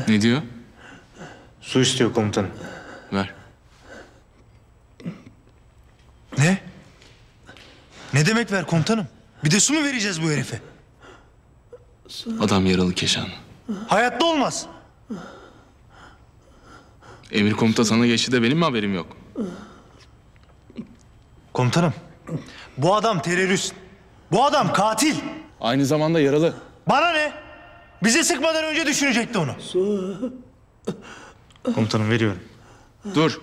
Ne diyor? Su istiyor komutanım. Ver. Ne? Ne demek ver komutanım? Bir de su mu vereceğiz bu herife? Adam yaralı Keşan. Hayatta olmaz. Emir komuta sana geçti de benim mi haberim yok? Komutanım, bu adam terörist. Bu adam katil. Aynı zamanda yaralı. Bana ne? Bize sıkmadan önce düşünecekti onu. Komutanım veriyorum. Dur.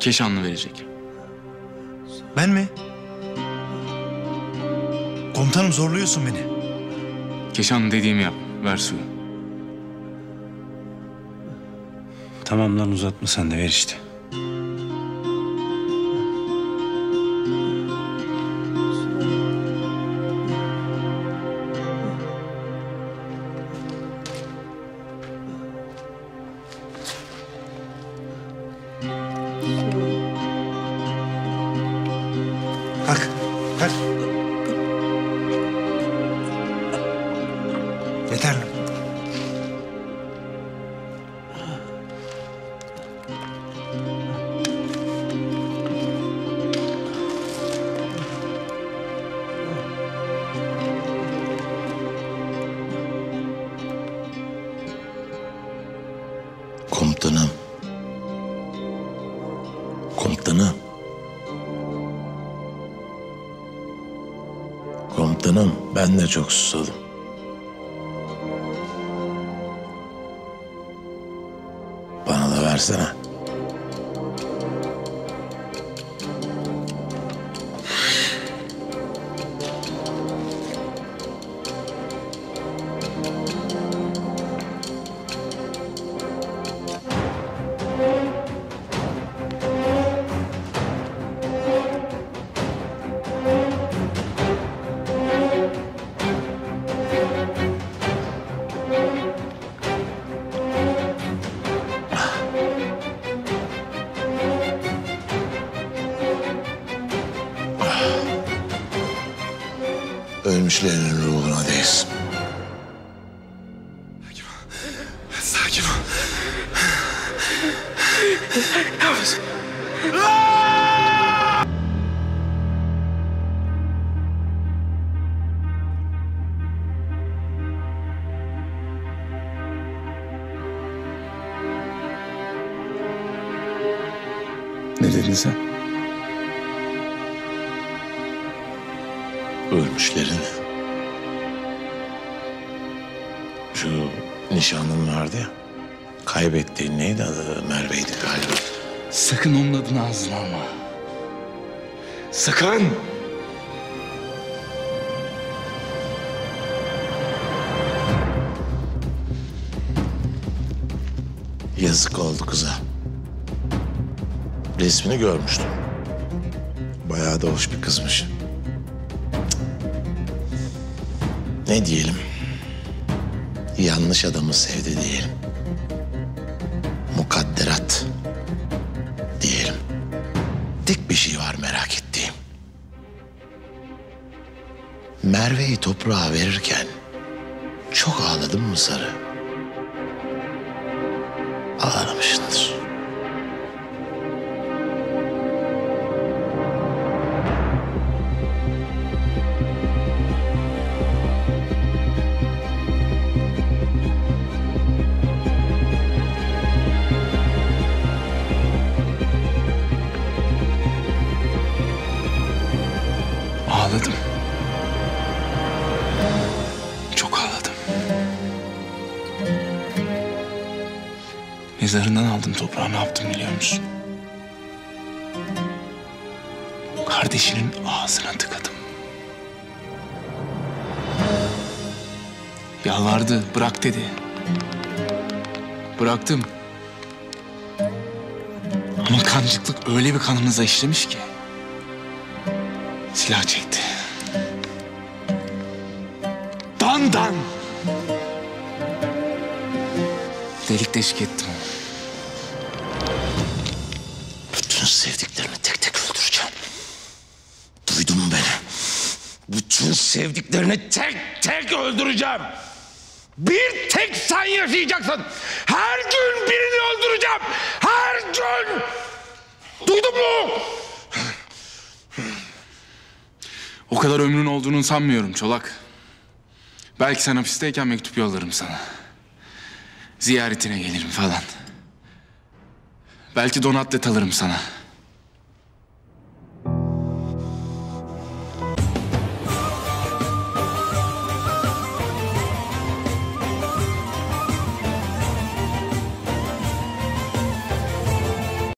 Keşanlı verecek. Ben mi? Komutanım zorluyorsun beni. Keşanlı dediğimi yap. Ver suyu. Tamam lan uzatma sen de ver işte. Kalk, kalk. Yeterli. Komutanım. Komutanım. Komutanım, ben de çok susadım. Bana da versene. Ölmüşlerin ruhuna değsin. Sakin ol. Yavuz. Ne dedin sen? Ölmüşlerin. Şu nişanlın vardı ya. Kaybettiğin neydi adı? Merve'ydi galiba. Sakın onun adını ağzına alma. Sakın! Yazık oldu kıza. Resmini görmüştüm. Bayağı da hoş bir kızmış. Cık. Ne diyelim? Yanlış adamı sevdi diyelim. Mukadderat diyelim. Tek bir şey var merak ettiğim. Merve'yi toprağa verirken çok ağladın mı Sarı? Ağlamışsındır. Ağladım. Çok ağladım. Mezarından aldım toprağı, ne yaptım biliyor musun? Kardeşinin ağzına tıkadım. Yalvardı, bırak dedi. Bıraktım. Ama kancıklık öyle bir kanımıza işlemiş ki. Silah çekti. Dan dan. Delik deşik ettim onu. Bütün sevdiklerini tek tek öldüreceğim. Duydun mu beni? Bütün sevdiklerini tek tek öldüreceğim. Bir tek sen yaşayacaksın. Her gün birini öldüreceğim. Her gün. Duydun mu? O kadar ömrün olduğunu sanmıyorum Çolak. Belki sen hapisteyken mektup yollarım sana. Ziyaretine gelirim falan. Belki donatlet alırım sana.